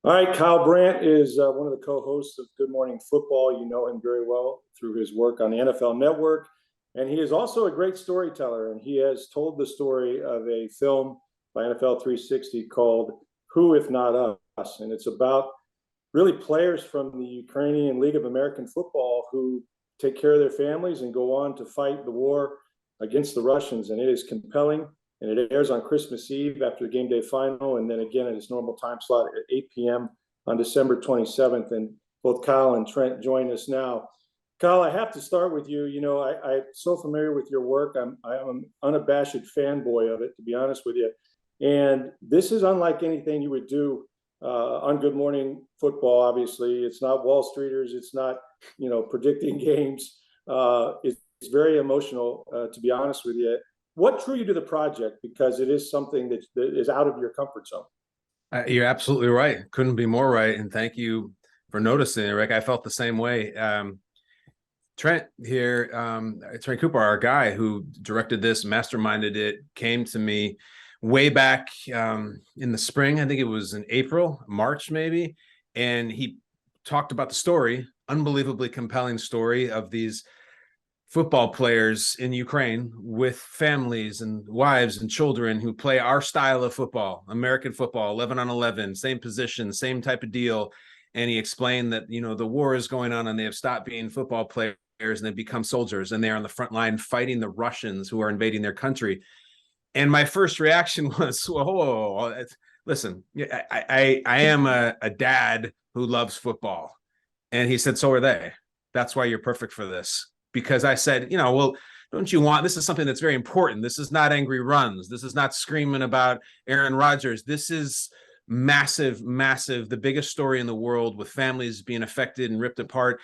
All right, Kyle Brandt is one of the co-hosts of Good Morning Football. You know him very well through his work on the NFL Network. And he is also a great storyteller. And he has told the story of a film by NFL 360 called Who If Not Us? And it's about really players from the Ukrainian League of American Football who take care of their families and go on to fight the war against the Russians. And it is compelling. And it airs on Christmas Eve after the game day final, and then again at its normal time slot at 8 p.m. on December 27th. And both Kyle and Trent join us now. Kyle, I have to start with you. You know, I'm so familiar with your work. I'm an unabashed fanboy of it, to be honest with you. And this is unlike anything you would do on Good Morning Football, obviously. It's not Wall Streeters. It's not, predicting games. It's very emotional, to be honest with you. What drew you to the project? Because it is something that is out of your comfort zone. You're absolutely right. Couldn't be more right. And thank you for noticing it, Rick. I felt the same way. Trent here, Trent Cooper, our guy who directed this, masterminded it, came to me way back in the spring. I think it was in April, March, maybe. And he talked about the story, unbelievably compelling story of these football players in Ukraine with families and wives and children who play our style of football, American football, 11 on 11, same position, same type of deal. And he explained that, the war is going on and they have stopped being football players and they've become soldiers and they're on the front line fighting the Russians who are invading their country. And my first reaction was, whoa, listen, I am a dad who loves football. And he said, so are they. That's why you're perfect for this. Because I said, well, don't you want, this is something that's very important. This is not angry runs. This is not screaming about Aaron Rodgers. This is massive, massive, the biggest story in the world with families being affected and ripped apart.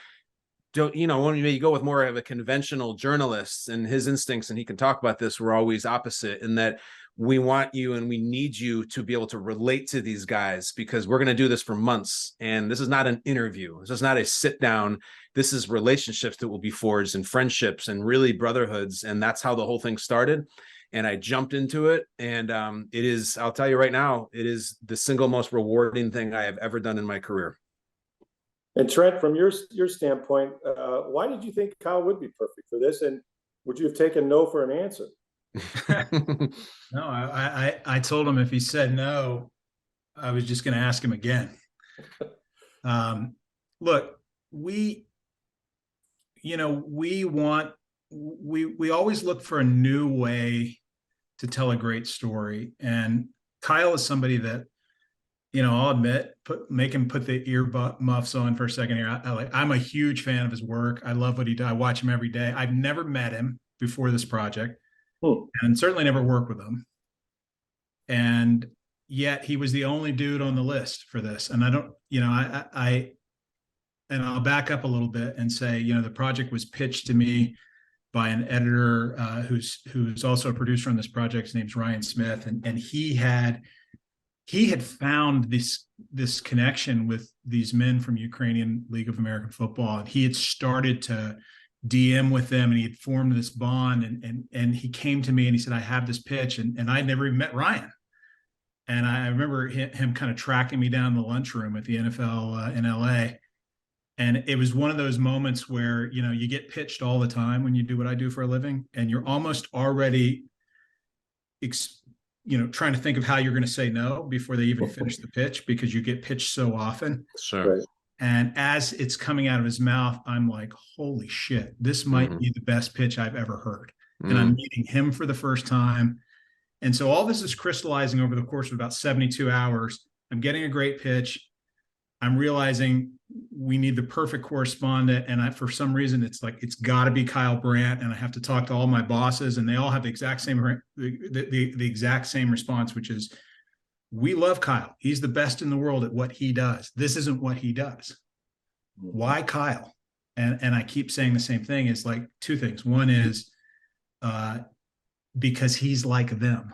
When you go with more of a conventional journalist, and his instincts, and he can talk about this, were always opposite in that we want you and we need you to be able to relate to these guys because we're going to do this for months. And this is not an interview. This is not a sit down. This is relationships that will be forged and friendships and really brotherhoods. And that's how the whole thing started. And I jumped into it. And it is, I'll tell you right now, it is the single most rewarding thing I have ever done in my career. And Trent, from your standpoint, why did you think Kyle would be perfect for this? And would you have taken no for an answer? No, I told him if he said no, I was just going to ask him again. Look, we always look for a new way to tell a great story. And Kyle is somebody that, I'll admit, make him put the ear muffs on for a second here. I'm a huge fan of his work. I love what he does. I watch him every day. I've never met him before this project. And certainly never worked with him. And yet he was the only dude on the list for this. And I don't, and I'll back up a little bit and say, the project was pitched to me by an editor who's also a producer on this project. His name's Ryan Smith. And he had found this connection with these men from Ukrainian League of American Football. And he had started to DM with them and he had formed this bond and he came to me and he said, I have this pitch. And I never even met Ryan. And I remember him kind of tracking me down the lunchroom at the NFL in LA. And it was one of those moments where, you get pitched all the time when you do what I do for a living and you're almost already, trying to think of how you're going to say no before they even finish the pitch because you get pitched so often. Sure. Right. And as it's coming out of his mouth, I'm like, holy shit, this might be the best pitch I've ever heard. And I'm meeting him for the first time. And so all this is crystallizing over the course of about 72 hours. I'm getting a great pitch. I'm realizing we need the perfect correspondent. And for some reason, it's got to be Kyle Brandt. And I have to talk to all my bosses and they all have the exact same, the exact same response, which is, we love Kyle. He's the best in the world at what he does. This isn't what he does. Why Kyle? And I keep saying the same thing. It's like two things. One is because he's like them.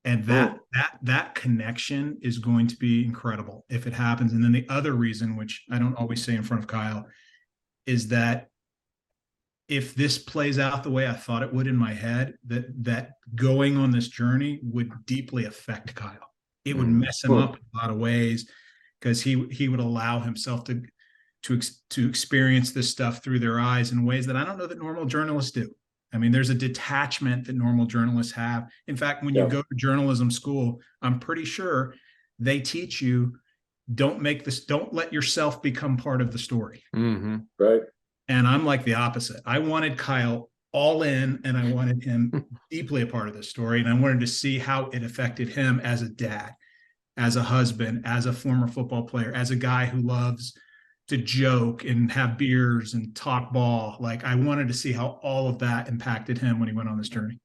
And that connection is going to be incredible if it happens. And then the other reason, which I don't always say in front of Kyle, is that if this plays out the way I thought it would in my head, that going on this journey would deeply affect Kyle. It would mess him up in a lot of ways. because he would allow himself to experience this stuff through their eyes in ways that I don't know that normal journalists do. I mean, there's a detachment that normal journalists have. In fact, when you go to journalism school, I'm pretty sure they teach you, don't let yourself become part of the story. Mm-hmm. Right. And I'm like the opposite. I wanted Kyle all in, and I wanted him deeply a part of this story. And I wanted to see how it affected him as a dad, as a husband, as a former football player, as a guy who loves to joke and have beers and talk ball. Like, I wanted to see how all of that impacted him when he went on this journey.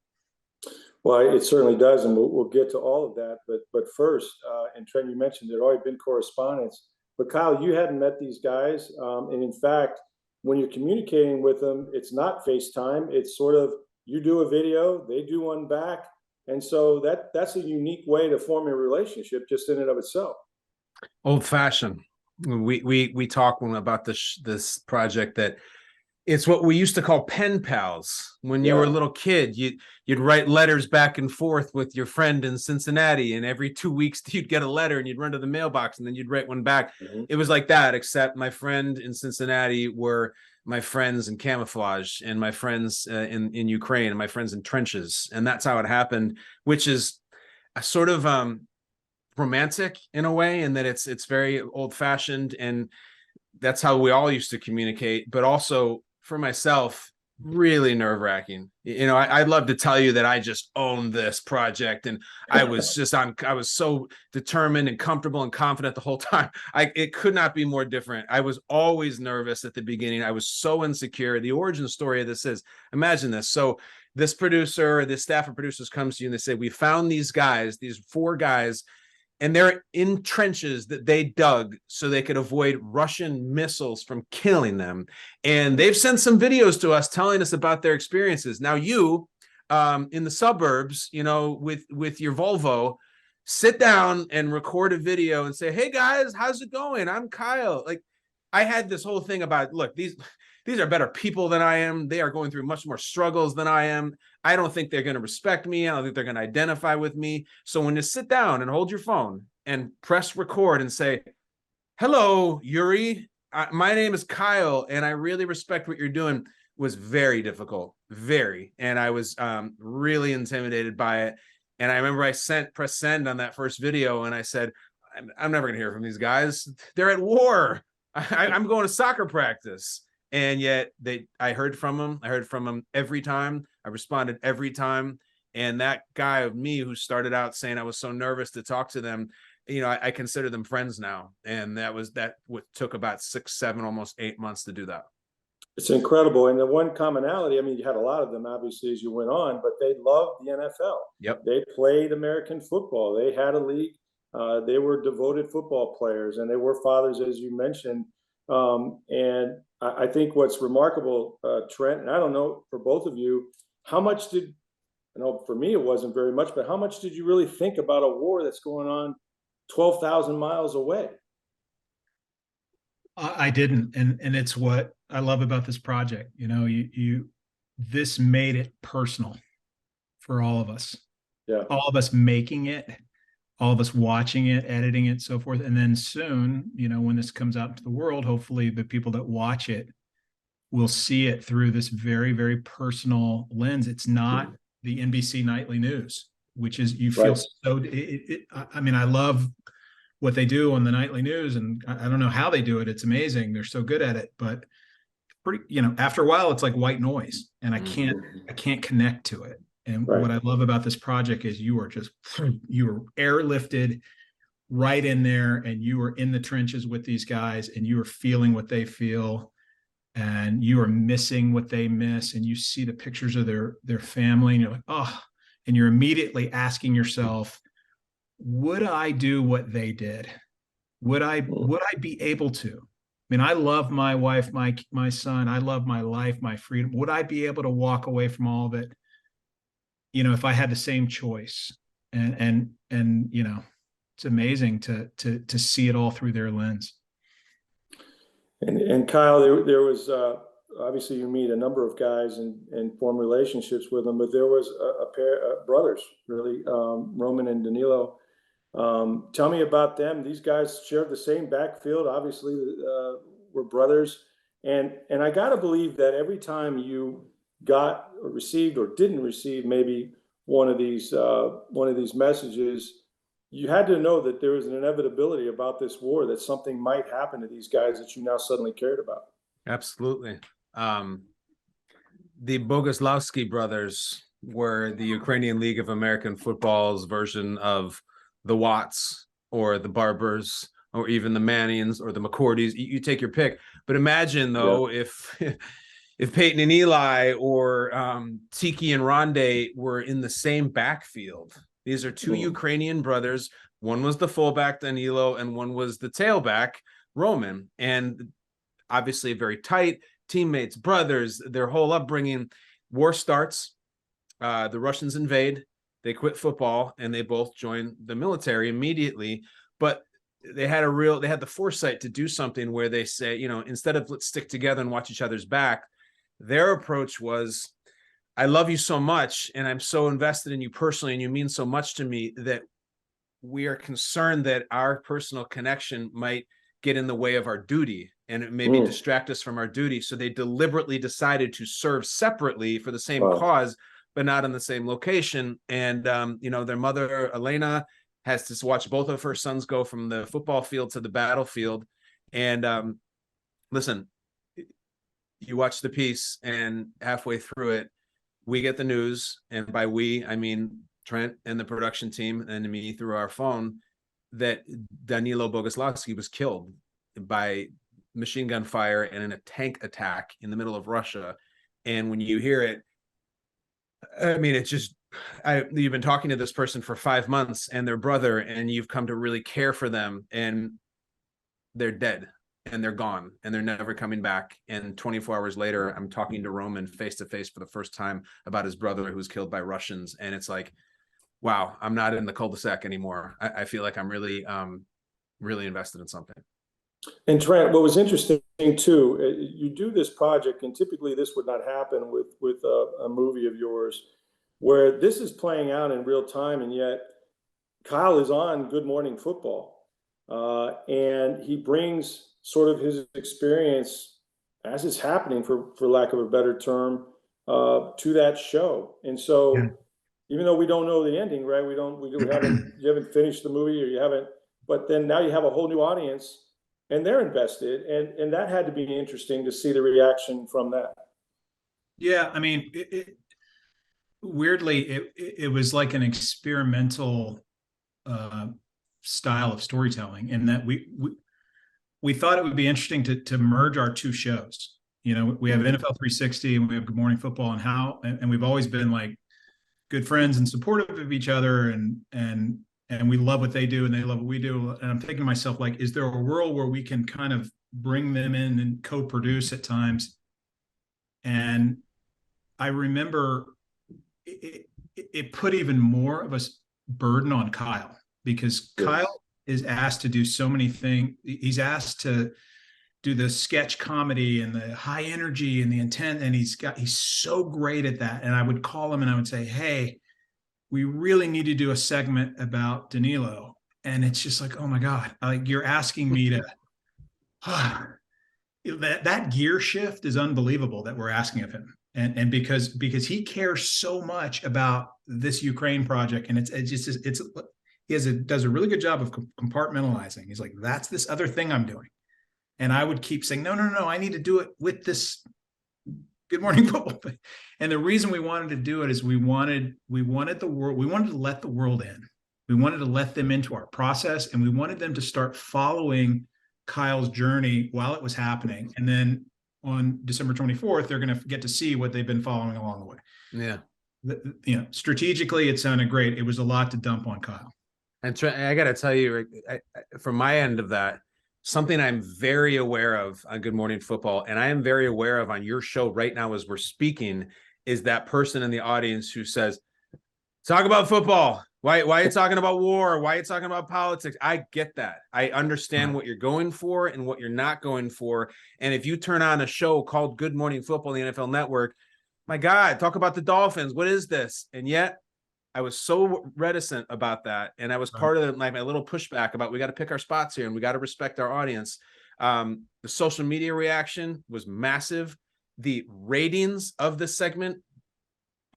Well, it certainly does, and we'll get to all of that. But first, and Trent, you mentioned there had already been correspondence, but Kyle, you hadn't met these guys, and in fact, when you're communicating with them, it's not FaceTime. It's sort of, you do a video, they do one back, and so that's a unique way to form a relationship just in and of itself. Old fashioned. We talk about this project that it's what we used to call pen pals. When you were a little kid, you'd write letters back and forth with your friend in Cincinnati, and every 2 weeks you'd get a letter and you'd run to the mailbox and then you'd write one back. Mm-hmm. It was like that, except my friend in Cincinnati were my friends in camouflage, and my friends in Ukraine, and my friends in trenches. And that's how it happened, which is a sort of romantic in a way, in that it's very old fashioned, and that's how we all used to communicate. But also for myself, really nerve wracking. You know, I'd love to tell you that I just owned this project and I was so determined and comfortable and confident the whole time. It could not be more different. I was always nervous at the beginning. I was so insecure. The origin story of this is, imagine this. So this staff of producers comes to you and they say, we found these guys, these 4 guys, and they're in trenches that they dug so they could avoid Russian missiles from killing them. And they've sent some videos to us telling us about their experiences. Now you, in the suburbs, you know, with your Volvo, sit down and record a video and say, hey guys, how's it going? I'm Kyle. Like, I had this whole thing about, look, these are better people than I am. They are going through much more struggles than I am. I don't think they're going to respect me. I don't think they're going to identify with me. So when you sit down and hold your phone and press record and say, hello, Yuri, my name is Kyle, and I really respect what you're doing, was very difficult, very. And I was really intimidated by it. And I remember I press send on that first video, and I said, I'm never going to hear from these guys. They're at war. I'm going to soccer practice. And yet I heard from them. I heard from them every time. I responded every time. And that guy of me who started out saying I was so nervous to talk to them, you know, I consider them friends now. And that what took about 6, 7, almost 8 months to do that. It's incredible. And the one commonality, I mean, you had a lot of them, obviously, as you went on, but they loved the NFL. Yep. They played American football. They had a league. They were devoted football players, and they were fathers, as you mentioned. And I think what's remarkable, Trent, and I don't know for both of you, how much I know for me it wasn't very much, but how much did you really think about a war that's going on 12,000 miles away? I didn't, and it's what I love about this project. You know, this made it personal for all of us. Yeah, all of us making it, all of us watching it, editing it, so forth. And then soon, you know, when this comes out into the world, hopefully the people that watch it will see it through this very, very personal lens. It's not the NBC nightly news, which is, you feel I mean, I love what they do on the nightly news, and I don't know how they do it. It's amazing. They're so good at it, but pretty, you know, after a while it's like white noise, and I can't connect to it. And what I love about this project is you are airlifted right in there, and you are in the trenches with these guys, and you are feeling what they feel, and you are missing what they miss, and you see the pictures of their family, and you're like, oh, and you're immediately asking yourself, would I do what they did? Would I be able to? I mean, I love my wife, my son, I love my life, my freedom. Would I be able to walk away from all of it, you know, if I had the same choice? And you know, it's amazing to see it all through their lens. And Kyle, there was obviously you meet a number of guys and form relationships with them, but there was a pair of brothers, really, Roman and Danilo, Tell me about them. These guys shared the same backfield. Obviously, were brothers, and I got to believe that every time you got or received or didn't receive maybe one of these messages, you had to know that there was an inevitability about this war, that something might happen to these guys that you now suddenly cared about. Absolutely. The Boguslawski brothers were the Ukrainian League of American Football's version of the Watts or the Barbers or even the Mannings or the McCourtys. You take your pick. But imagine, though, if Peyton and Eli or Tiki and Rondé were in the same backfield. These are two Ukrainian brothers. One was the fullback, Danilo, and one was the tailback, Roman. And obviously very tight teammates, brothers, their whole upbringing. War starts. The Russians invade. They quit football, and they both join the military immediately. But they had the foresight to do something where they say, instead of let's stick together and watch each other's back, their approach was, I love you so much, and I'm so invested in you personally, and you mean so much to me that we are concerned that our personal connection might get in the way of our duty, and it maybe distract us from our duty. So they deliberately decided to serve separately for the same cause, but not in the same location. And, their mother, Elena, has to watch both of her sons go from the football field to the battlefield. And listen, you watch the piece, and halfway through it, we get the news. And by we, I mean Trent and the production team and me through our phone, that Danilo Boguslawski was killed by machine gun fire and in a tank attack in the middle of Russia. And when you hear it, I mean, it's just, you've been talking to this person for 5 months and their brother, and you've come to really care for them, and they're dead and they're gone and they're never coming back. And 24 hours later, I'm talking to Roman face to face for the first time about his brother who was killed by Russians. And it's like, wow, I'm not in the cul-de-sac anymore. I feel like I'm really, really invested in something. And Trent, what was interesting too, you do this project, and typically this would not happen with a movie of yours, where this is playing out in real time, and yet Kyle is on Good Morning Football, and he brings sort of his experience as it's happening, for lack of a better term, to that show. And so, even though we don't know the ending, right? You haven't finished the movie, or you haven't, but then now you have a whole new audience, and they're invested, and that had to be interesting to see the reaction from that. Yeah, I mean, weirdly, it was like an experimental style of storytelling, in that we thought it would be interesting to merge our two shows. We have NFL 360 and we have Good Morning Football, and we've always been like good friends and supportive of each other, and we love what they do and they love what we do. And I'm thinking to myself, like, is there a world where we can kind of bring them in and co-produce at times? And I remember it put even more of a burden on Kyle, because Kyle is asked to do so many things. He's asked to do the sketch comedy and the high energy and the intent, and he's so great at that. And I would call him and I would say, hey, we really need to do a segment about Danilo. And it's just like, oh my God, like, you're asking me to, that gear shift is unbelievable that we're asking of him. And because he cares so much about this Ukraine project, and he does a really good job of compartmentalizing. He's like, that's this other thing I'm doing. And I would keep saying, no, I need to do it with this Good Morning Football thing. And the reason we wanted to do it is we wanted the world, we wanted to let the world in. We wanted to let them into our process, and we wanted them to start following Kyle's journey while it was happening. And then on December 24th, they're going to get to see what they've been following along the way. Yeah. Strategically, it sounded great. It was a lot to dump on Kyle. And I got to tell you, Rick, from my end of that, something I'm very aware of on Good Morning Football, and I am very aware of on your show right now as we're speaking, is that person in the audience who says, talk about football. Why are you talking about war? Why are you talking about politics? I get that. I understand what you're going for and what you're not going for. And if you turn on a show called Good Morning Football on the NFL Network, my God, talk about the Dolphins. What is this? And yet I was so reticent about that. And I was part of my little pushback about, we got to pick our spots here and we got to respect our audience. The social media reaction was massive. The ratings of this segment,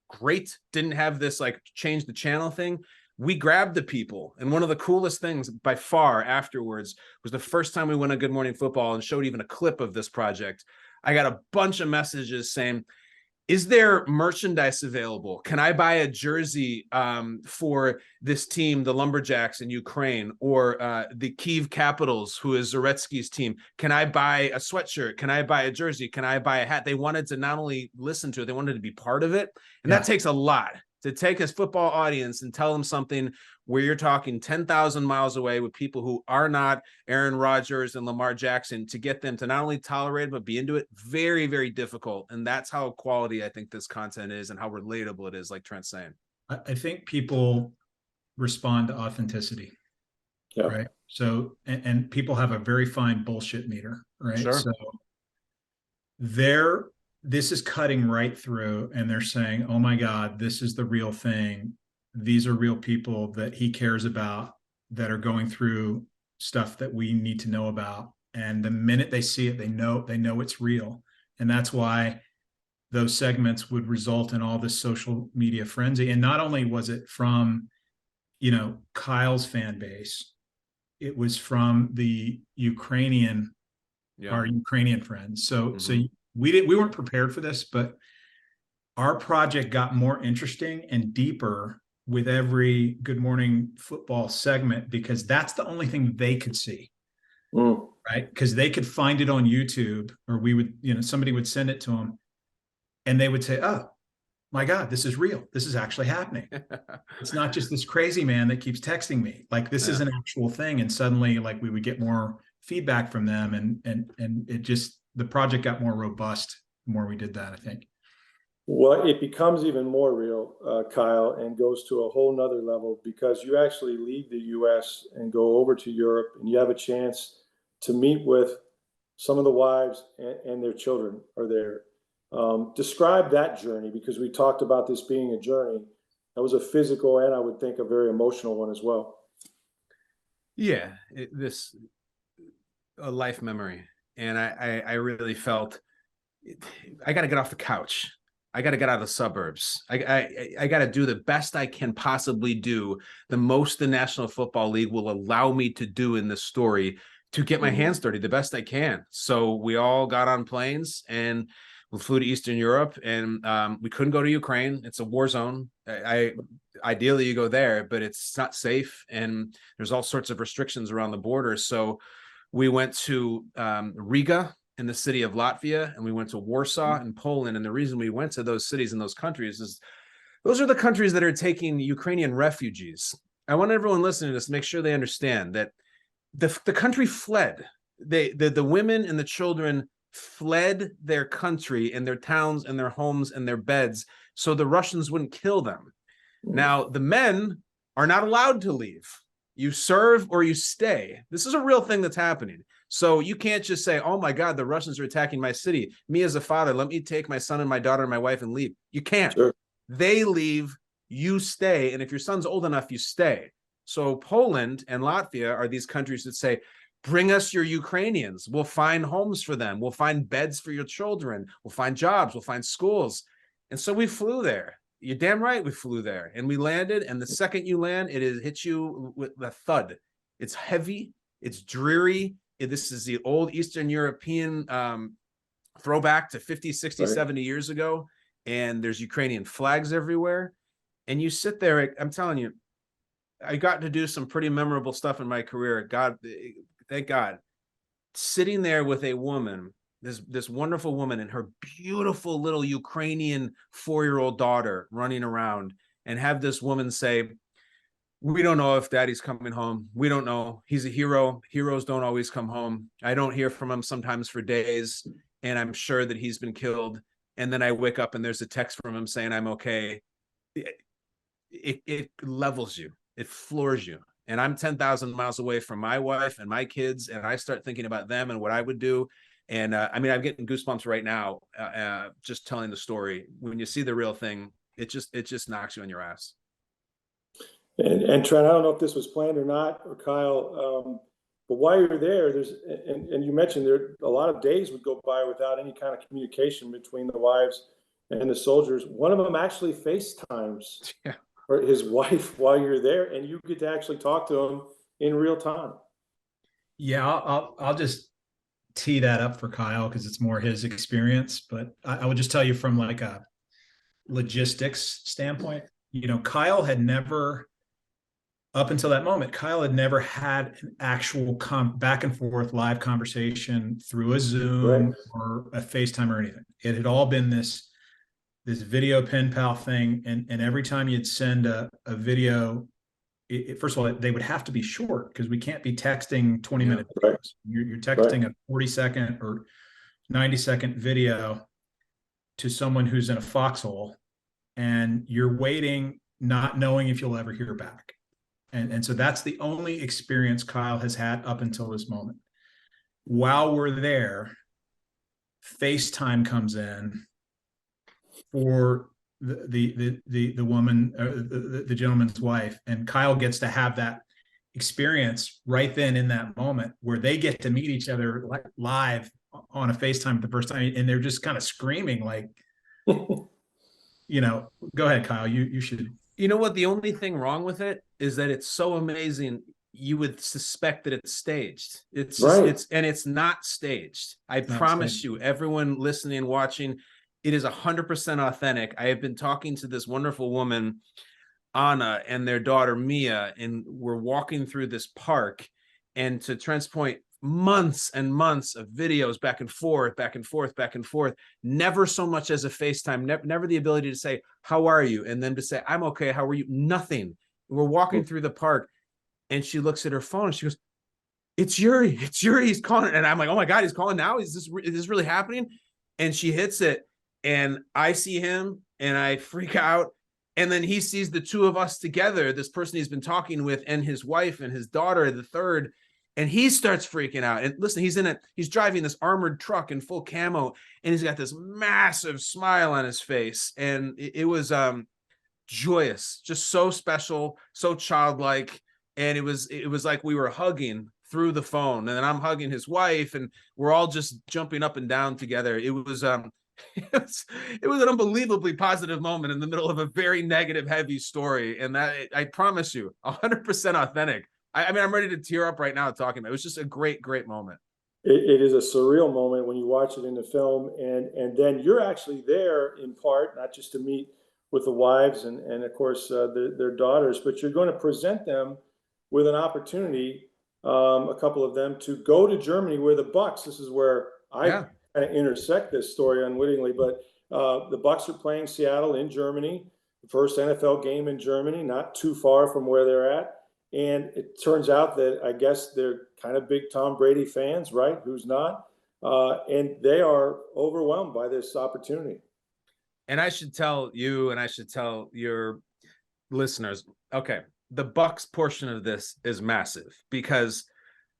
great. Didn't have this like change the channel thing. We grabbed the people. And one of the coolest things by far afterwards was the first time we went on Good Morning Football and showed even a clip of this project. I got a bunch of messages saying, is there merchandise available? Can I buy a jersey for this team, the Lumberjacks in Ukraine, or the Kyiv Capitals, who is Zaretsky's team? Can I buy a sweatshirt? Can I buy a jersey? Can I buy a hat? They wanted to not only listen to it, they wanted to be part of it. And that takes a lot to take a football audience and tell them something where you're talking 10,000 miles away with people who are not Aaron Rodgers and Lamar Jackson, to get them to not only tolerate it, but be into it. Very, very difficult. And that's how quality I think this content is and how relatable it is, like Trent's saying. I think people respond to authenticity. Yeah. Right. So, and people have a very fine bullshit meter, right? Sure. So this is cutting right through, and they're saying, oh my God, this is the real thing. These are real people that he cares about, that are going through stuff that we need to know about. And the minute they see it, they know it's real. And that's why those segments would result in all this social media frenzy. And not only was it from, Kyle's fan base, it was from the Ukrainian, our Ukrainian friends. So we weren't prepared for this, but our project got more interesting and deeper with every Good Morning Football segment, because that's the only thing they could see. Right? Because they could find it on YouTube, or we would, somebody would send it to them and they would say, oh my God, this is real. This is actually happening. It's not just this crazy man that keeps texting me. Like, this is an actual thing. And suddenly, like, we would get more feedback from them, and it just, the project got more robust the more we did that, I think. Well, it becomes even more real, Kyle, and goes to a whole nother level, because you actually leave the U.S. and go over to Europe, and you have a chance to meet with some of the wives and their children are there. Describe that journey, because we talked about this being a journey. That was a physical, and I would think a very emotional one as well. Yeah, a life memory. And I really felt I got to get off the couch. I got to get out of the suburbs. I got to do the best I can possibly do, the most the National Football League will allow me to do in this story, to get my hands dirty the best I can. So we all got on planes and we flew to Eastern Europe, and we couldn't go to Ukraine. It's a war zone. Ideally you go there, but it's not safe, and there's all sorts of restrictions around the border. So we went to Riga in the city of Latvia, and we went to Warsaw in Poland. And the reason we went to those cities and those countries is those are the countries that are taking Ukrainian refugees. I want everyone listening to this to make sure they understand that the country fled. The women and the children fled their country and their towns and their homes and their beds so the Russians wouldn't kill them. Now, the men are not allowed to leave. You serve or you stay. This is a real thing that's happening. So you can't just say, oh my God, the Russians are attacking my city. Me as a father, let me take my son and my daughter and my wife and leave. You can't. Sure. They leave, you stay. And if your son's old enough, you stay. So Poland and Latvia are these countries that say, bring us your Ukrainians. We'll find homes for them. We'll find beds for your children. We'll find jobs. We'll find schools. And so we flew there. You're damn right we flew there. And we landed. And the second you land, it hits you with a thud. It's heavy. It's dreary. This is the old Eastern European throwback to 50, 60, 70 years ago. And there's Ukrainian flags everywhere. And you sit there, I'm telling you, I got to do some pretty memorable stuff in my career. God, thank God. Sitting there with a woman, this wonderful woman and her beautiful little Ukrainian 4-year-old daughter running around, and have this woman say, we don't know if daddy's coming home. We don't know. He's a hero. Heroes don't always come home. I don't hear from him sometimes for days, and I'm sure that he's been killed. And then I wake up and there's a text from him saying I'm okay. It levels you. It floors you. And I'm 10,000 miles away from my wife and my kids, and I start thinking about them and what I would do. And I mean, I'm getting goosebumps right now just telling the story. When you see the real thing, it just knocks you on your ass. And Trent, I don't know if this was planned or not, or Kyle, but while you're there, and you mentioned there a lot of days would go by without any kind of communication between the wives and the soldiers. One of them actually FaceTimes or his wife while you're there, and you get to actually talk to him in real time. Yeah, I'll just tee that up for Kyle because it's more his experience. But I would just tell you from like a logistics standpoint, Kyle had never, up until that moment, Kyle had never had an actual back and forth live conversation through a Zoom or a FaceTime or anything. It had all been this video pen pal thing. And every time you'd send a video, first of all, they would have to be short because we can't be texting 20-minute videos. You're texting a 40-second or 90-second video to someone who's in a foxhole, and you're waiting, not knowing if you'll ever hear back. And so that's the only experience Kyle has had up until this moment. While we're there, FaceTime comes in for the woman, the gentleman's wife, and Kyle gets to have that experience right then in that moment where they get to meet each other live on a FaceTime for the first time, and they're just kind of screaming like, go ahead, Kyle, you should. You know what? The only thing wrong with it is that it's so amazing. You would suspect that it's staged. It's not staged. I promise you, everyone listening and watching, it is 100% authentic. I have been talking to this wonderful woman, Anna, and their daughter, Mia, and we're walking through this park. And to Trent's point, months and months of videos back and forth, back and forth, back and forth. Never so much as a FaceTime, never the ability to say, how are you? And then to say, I'm okay, how are you? Nothing. We're walking through the park, and she looks at her phone and she goes, it's Yuri, he's calling. And I'm like, oh my God, he's calling now? Is this really happening? And she hits it, and I see him and I freak out. And then he sees the two of us together, this person he's been talking with and his wife and his daughter, the third, and he starts freaking out. And listen, he's driving this armored truck in full camo, and he's got this massive smile on his face. And it was joyous, just so special, so childlike. And it was like we were hugging through the phone, and then I'm hugging his wife, and we're all just jumping up and down together. It was an unbelievably positive moment in the middle of a very negative, heavy story. And that, I promise you, 100% authentic. I mean, I'm ready to tear up right now talking about it. It was just a great, great moment. It is a surreal moment when you watch it in the film, and then you're actually there in part, not just to meet with the wives and of course their daughters, but you're going to present them with an opportunity, a couple of them, to go to Germany, where the Bucs. This is where I kind of intersect this story unwittingly, but the Bucs are playing Seattle in Germany, the first NFL game in Germany, not too far from where they're at. And it turns out that I guess they're kind of big Tom Brady fans, right? Who's not? And they are overwhelmed by this opportunity. And I should tell you, and I should tell your listeners, okay, the Bucs portion of this is massive, because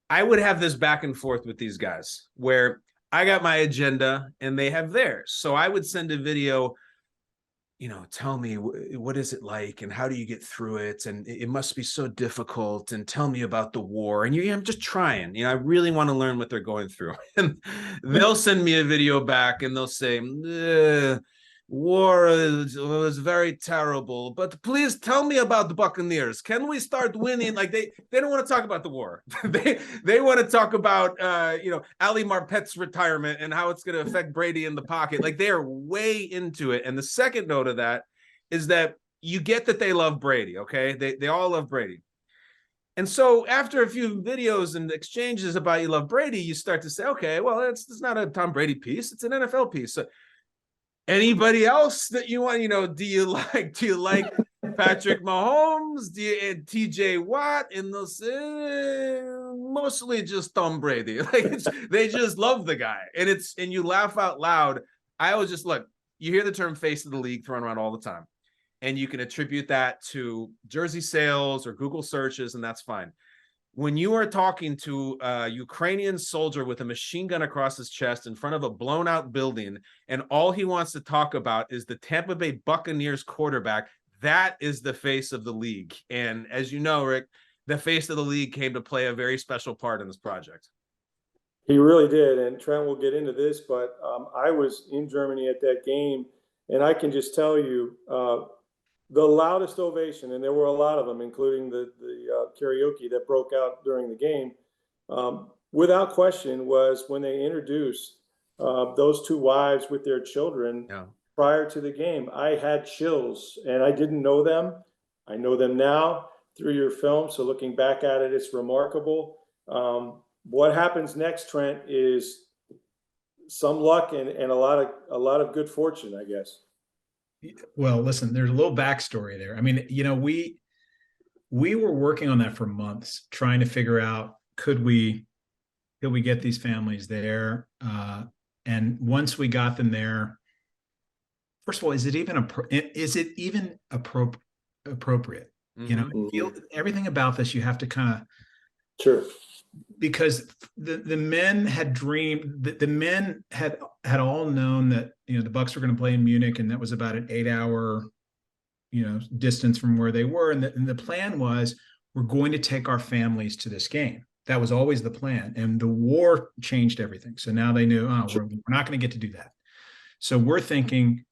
I would have this back and forth with these guys where I got my agenda and they have theirs. So I would send a video, tell me, what is it like and how do you get through it? And it must be so difficult. And tell me about the war. And I'm just trying, I really want to learn what they're going through. And they'll send me a video back and they'll say, war was very terrible, but please tell me about the Buccaneers. Can we start winning? Like they don't want to talk about the war. they want to talk about Ali Marpet's retirement and how it's going to affect Brady in the pocket. Like they are way into it. And the second note of that is that you get that they love Brady. Okay, they all love Brady. And so after a few videos and exchanges about you love Brady, you start to say, okay, well, it's not a Tom Brady piece, it's an NFL piece. So anybody else that you want, do you like Patrick Mahomes? Do you TJ Watt? And they'll say mostly just Tom Brady. Like they just love the guy. And you laugh out loud. I always just look, you hear the term face of the league thrown around all the time. And you can attribute that to jersey sales or Google searches, and that's fine. When you are talking to a Ukrainian soldier with a machine gun across his chest in front of a blown out building, and all he wants to talk about is the Tampa Bay Buccaneers quarterback, that is the face of the league. And as you know, Rick, the face of the league came to play a very special part in this project. He really did. And Trent will get into this, but I was in Germany at that game, and I can just tell you the loudest ovation, and there were a lot of them, including the karaoke that broke out during the game, without question, was when they introduced those two wives with their children prior to the game. I had chills, and I didn't know them. I know them now through your film. So looking back at it, it's remarkable. What happens next, Trent, is some luck and a lot of good fortune, I guess. Well, listen, there's a little backstory there. I mean, you know, we were working on that for months, trying to figure out, could we get these families there? And once we got them there, first of all, is it even appropriate? Mm-hmm. You know, everything about this, you have to kind of, sure, because the men had dreamed, the men had all known that, you know, the Bucs were going to play in Munich, and that was about an 8-hour, you know, distance from where they were. And the plan was, we're going to take our families to this game. That was always the plan. And the war changed everything. So now they knew, we're not going to get to do that. So we're thinking,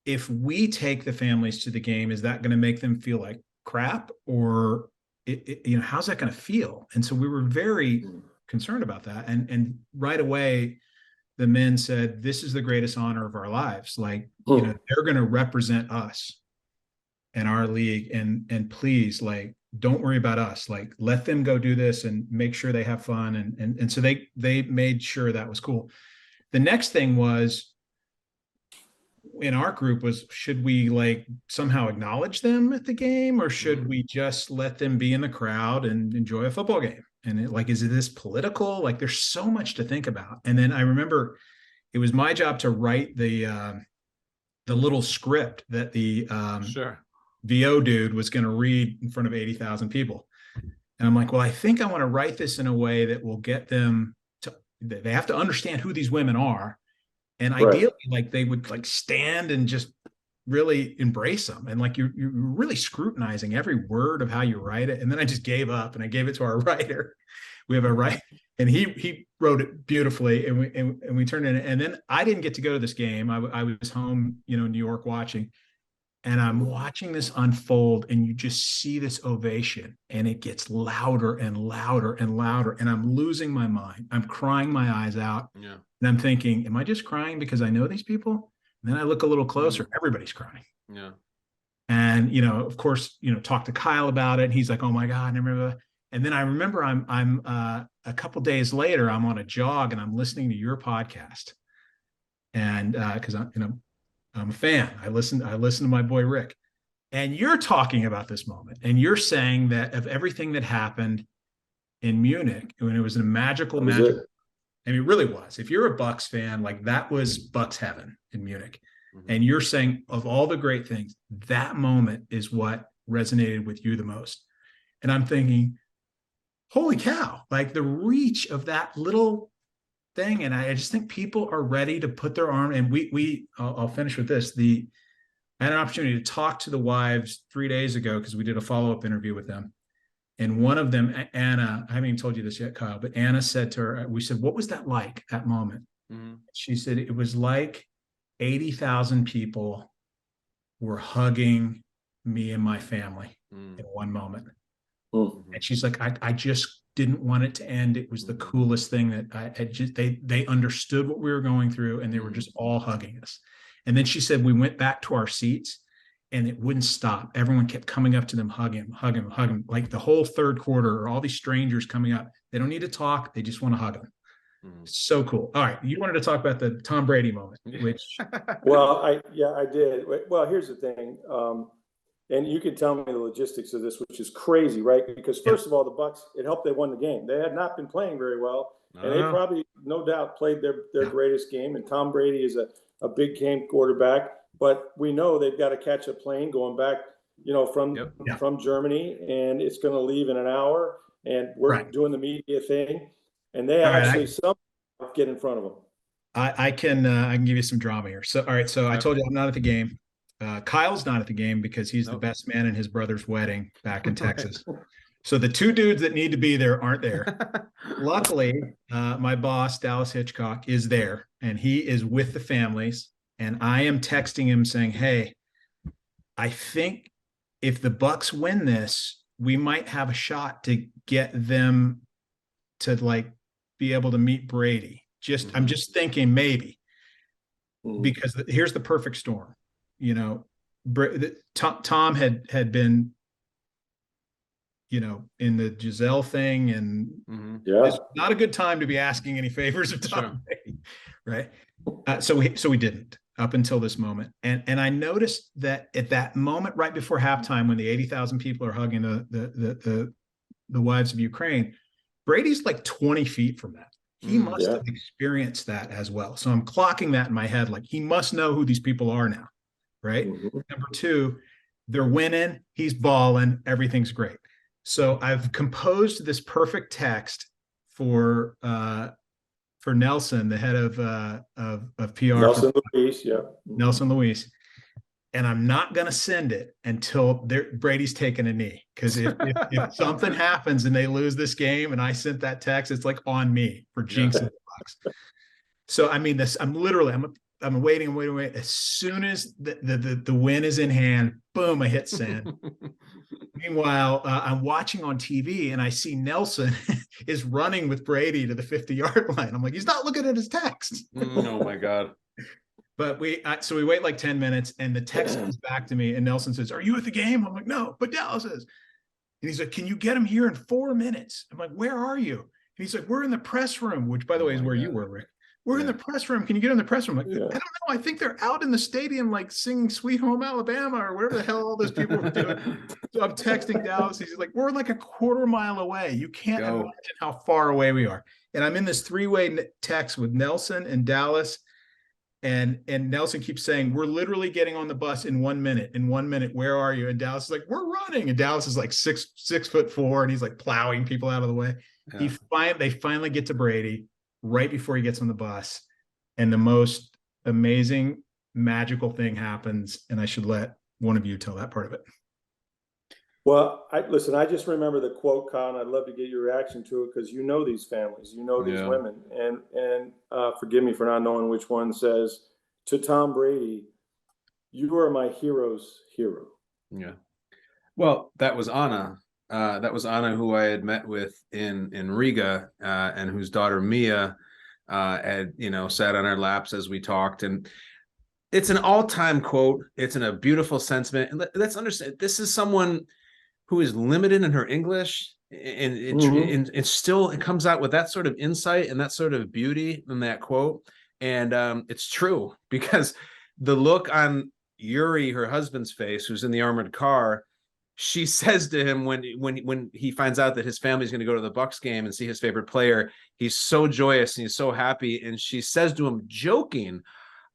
if we take the families to the game, is that going to make them feel like crap? Or, you know, how's that going to feel? And so we were very concerned about that. And right away, the men said, this is the greatest honor of our lives. Like, you know, they're going to represent us and our league. And please, like, don't worry about us. Like, let them go do this and make sure they have fun. And so they made sure that was cool. The next thing was, in our group, was, should we like somehow acknowledge them at the game, or should we just let them be in the crowd and enjoy a football game? And is it this political? Like, there's so much to think about. And then I remember it was my job to write the little script that the VO dude was going to read in front of 80,000 people. And I'm like, well, I think I want to write this in a way that will get them to, they have to understand who these women are. And ideally, like, they would like stand and just really embrace them. And like, you're really scrutinizing every word of how you write it. And then I just gave up, and I gave it to our writer. We have a writer, and he wrote it beautifully, and we turned it in. And then I didn't get to go to this game. I was home, you know, in New York watching, and I'm watching this unfold, and you just see this ovation, and it gets louder and louder and louder. And I'm losing my mind. I'm crying my eyes out. Yeah. And I'm thinking, am I just crying because I know these people? And then I look a little closer, everybody's crying. Yeah. And, you know, of course, you know, talk to Kyle about it. And he's like, oh my God. And then I remember I'm a couple days later, I'm on a jog, and I'm listening to your podcast. And because I'm a fan. I listen to my boy Rick, and you're talking about this moment, and you're saying that of everything that happened in Munich, when it was a magical. I mean, it really was. If you're a Bucs fan, like, that was Bucs heaven in Munich. Mm-hmm. And you're saying, of all the great things, that moment is what resonated with you the most. And I'm thinking, holy cow, like, the reach of that little thing. And I just think people are ready to put their arm, and I'll finish with this. I had an opportunity to talk to the wives 3 days ago, because we did a follow-up interview with them. And one of them, Anna, I haven't even told you this yet, Kyle, but Anna said to her, we said, what was that like, that moment? Mm-hmm. She said, it was like 80,000 people were hugging me and my family in one moment. Mm-hmm. And she's like, I just didn't want it to end. It was the coolest thing that they understood what we were going through, and they were just all hugging us. And then she said, we went back to our seats, and it wouldn't stop. Everyone kept coming up to them, hugging. Like, the whole third quarter, or all these strangers coming up. They don't need to talk. They just want to hug them. So cool. All right. You wanted to talk about the Tom Brady moment, which. Well, I did. Well, here's the thing. And you can tell me the logistics of this, which is crazy, right? Because first of all, the Bucs, it helped they won the game. They had not been playing very well, and they probably, no doubt, played their greatest game. And Tom Brady is a big game quarterback, but we know they've got to catch a plane going back, you know, from Germany, and it's going to leave in an hour. And we're doing the media thing, and they somehow get in front of them. I can give you some drama here. So, all right. So I told you I'm not at the game. Kyle's not at the game because he's the best man in his brother's wedding back in Texas. So the two dudes that need to be there aren't there. Luckily, my boss, Dallas Hitchcock, is there, and he is with the families. And I am texting him saying, hey, I think if the Bucs win this, we might have a shot to get them to like be able to meet Brady. I'm just thinking maybe, because here's the perfect storm. You know, Tom had been, you know, in the Giselle thing, and it's not a good time to be asking any favors of Tom Brady, right? So we didn't up until this moment, and I noticed that at that moment right before halftime, when the 80,000 people are hugging the wives of Ukraine, Brady's like 20 feet from that. He must have experienced that as well. So I'm clocking that in my head, like he must know who these people are now, right? Number two, they're winning, he's balling, everything's great. So I've composed this perfect text for Nelson, the head of PR. Nelson Luis, Nelson Luis. And I'm not going to send it until Brady's taking a knee. Because if something happens and they lose this game and I sent that text, it's like on me for jinxing the Bucs. So I mean, I'm waiting. As soon as the win is in hand, boom, I hit send. Meanwhile, I'm watching on TV and I see Nelson is running with Brady to the 50-yard line. I'm like, he's not looking at his text. Oh my God. But so we wait like 10 minutes and the text comes back to me and Nelson says, are you at the game? I'm like, no, but Dallas is. And he's like, can you get him here in 4 minutes? I'm like, where are you? And he's like, we're in the press room, which by the way is where you were, Rick. We're in the press room. Can you get in the press room? I'm like, I don't know. I think they're out in the stadium, like singing Sweet Home Alabama or whatever the hell all those people were doing. So I'm texting Dallas. He's like, we're like a quarter mile away. You can't imagine how far away we are. And I'm in this 3-way text with Nelson and Dallas. And Nelson keeps saying, we're literally getting on the bus in 1 minute. In 1 minute, where are you? And Dallas is like, we're running. And Dallas is like 6'4", and he's like plowing people out of the way. Yeah. They finally get to Brady right before he gets on the bus. And the most amazing, magical thing happens. And I should let one of you tell that part of it. Well, I just remember the quote, Con. I'd love to get your reaction to it because you know these families, you know these women, and forgive me for not knowing which one says to Tom Brady, "You are my hero's hero." Yeah. Well, that was Anna. That was Anna, who I had met with in Riga, and whose daughter Mia had sat on our laps as we talked, and it's an all-time quote. It's in a beautiful sentiment, and let's understand this is someone who is limited in her English, and it still comes out with that sort of insight and that sort of beauty in that quote. And it's true, because the look on Yuri, her husband's face, who's in the armored car, she says to him when he finds out that his family's going to go to the Bucs game and see his favorite player, he's so joyous and he's so happy. And she says to him, joking,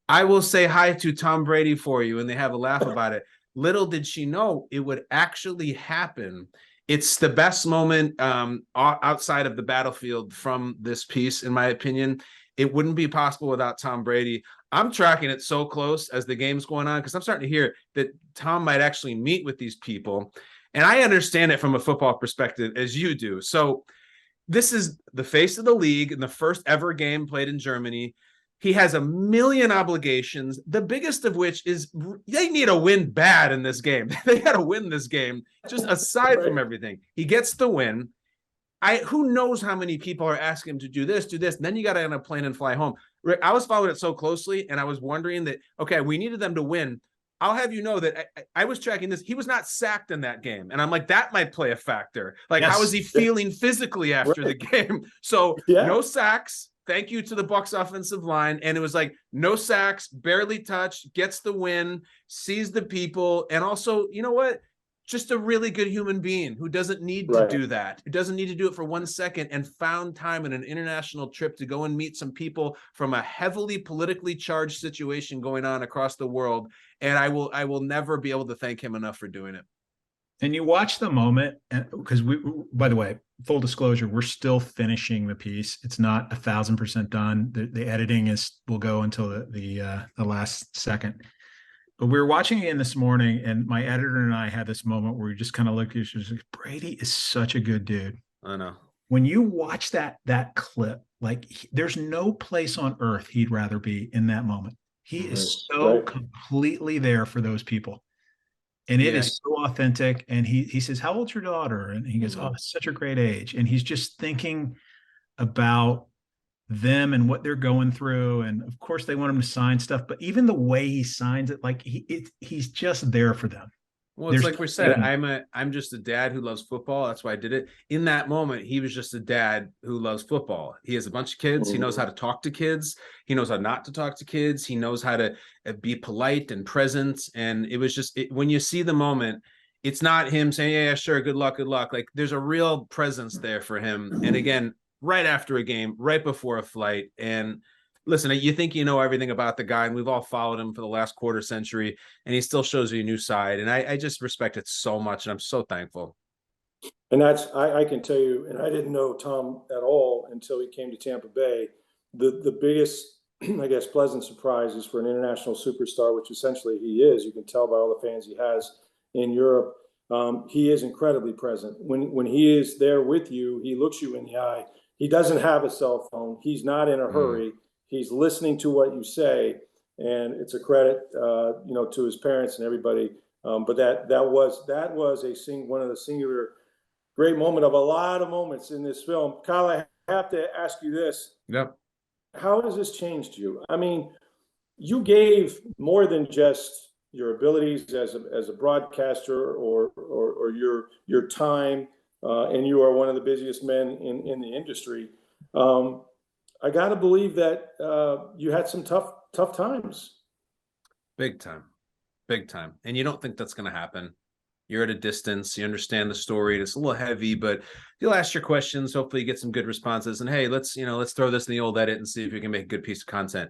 "I will say hi to Tom Brady for you." And they have a laugh about it. Little did she know it would actually happen. It's the best moment outside of the battlefield from this piece, in my opinion. It wouldn't be possible without Tom Brady. I'm tracking it so close as the game's going on because I'm starting to hear that Tom might actually meet with these people. And I understand it from a football perspective as you do. So this is the face of the league in the first ever game played in Germany. He has a million obligations, the biggest of which is they need a win bad in this game. They got to win this game, just aside from everything. He gets the win. Who knows how many people are asking him to do this, and then you got to end up plane and fly home. Rick, I was following it so closely, and I was wondering that, okay, we needed them to win. I'll have you know that I was tracking this. He was not sacked in that game. And I'm like, that might play a factor. Like, how is he feeling physically after the game? So no sacks. Thank you to the Bucs offensive line. And it was like no sacks, barely touched, gets the win, sees the people. And also, you know what? Just a really good human being who doesn't need to do that. Who doesn't need to do it for 1 second, and found time in an international trip to go and meet some people from a heavily politically charged situation going on across the world. And I will never be able to thank him enough for doing it. And you watch the moment, because by the way, full disclosure, we're still finishing the piece. It's not 1,000% done. The editing will go until the last second. we were watching it in this morning, and my editor and I had this moment where we just kind of looked at each other, like, Brady is such a good dude. I know. When you watch that clip, like there's no place on earth he'd rather be in that moment. He is so completely there for those people. And it is so authentic. And he says, "How old's your daughter?" And he goes, "Oh, it's such a great age." And he's just thinking about them and what they're going through. And of course they want him to sign stuff, but even the way he signs it, like he's just there for them. Well, it's like we said, I'm just a dad who loves football. That's why I did it. In that moment, he was just a dad who loves football. He has a bunch of kids. He knows how to talk to kids. He knows how not to talk to kids. He knows how to be polite and present. And it was just, when you see the moment, it's not him saying, "Yeah, sure, good luck, good luck." Like there's a real presence there for him. And again, right after a game, right before a flight. And listen, you think you know everything about the guy, and we've all followed him for the last quarter century, and he still shows you a new side. And I just respect it so much, and I'm so thankful. And I can tell you, and I didn't know Tom at all until he came to Tampa Bay. The biggest, I guess, pleasant surprise is for an international superstar, which essentially he is. You can tell by all the fans he has in Europe. He is incredibly present. When he is there with you, he looks you in the eye. He doesn't have a cell phone. He's not in a hurry. He's listening to what you say, and it's a credit, to his parents and everybody. But that was one of the singular great moment of a lot of moments in this film. Kyle, I have to ask you this. Yep. How has this changed you? I mean, you gave more than just your abilities as a broadcaster or your time, and you are one of the busiest men in the industry. I got to believe that you had some tough times. Big time. And you don't think that's going to happen. You're at a distance. You understand the story. It's a little heavy, but you'll ask your questions. Hopefully you get some good responses. And hey, let's throw this in the old edit and see if we can make a good piece of content.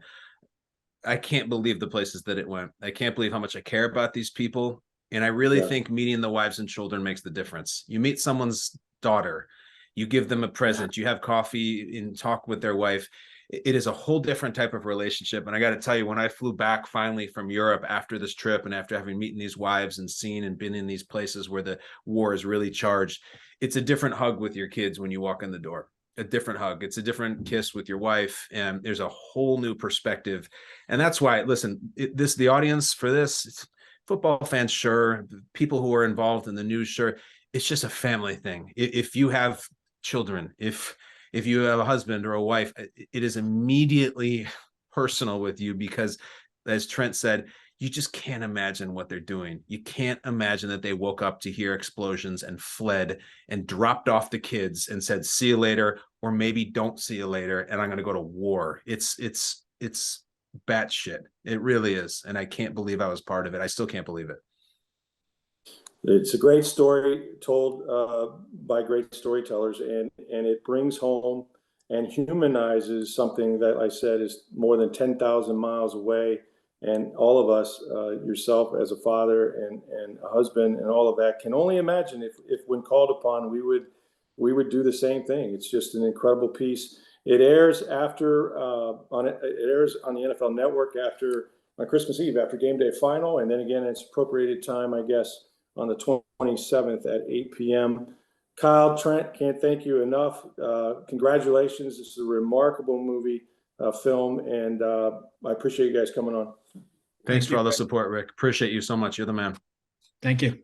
I can't believe the places that it went. I can't believe how much I care about these people. And I really think meeting the wives and children makes the difference. You meet someone's daughter, you give them a present, you have coffee and talk with their wife. It is a whole different type of relationship. And I got to tell you, when I flew back finally from Europe after this trip and after having meeting these wives and seen and been in these places where the war is really charged, it's a different hug with your kids when you walk in the door. A different hug. It's a different kiss with your wife. And there's a whole new perspective. And that's why, listen, the audience for this, football fans, sure. People who are involved in the news, sure. It's just a family thing. If you have children, if you have a husband or a wife, it is immediately personal with you because, as Trent said, you just can't imagine what they're doing. You can't imagine that they woke up to hear explosions and fled and dropped off the kids and said, "See you later," or maybe "Don't see you later, and I'm going to go to war." It's batshit. It really is. And I can't believe I was part of it. I still can't believe it. It's a great story told by great storytellers, and it brings home and humanizes something that I said is more than 10,000 miles away. And all of us, yourself as a father and a husband and all of that, can only imagine if when called upon, we would do the same thing. It's just an incredible piece. It airs it airs on the NFL Network on Christmas Eve after game day final, and then again it's appropriated time, I guess, on the 27th at 8 p.m. Kyle, Trent, can't thank you enough. Congratulations. This is a remarkable movie, film, and I appreciate you guys coming on. Thanks for all the support, Rick. Appreciate you so much. You're the man. Thank you.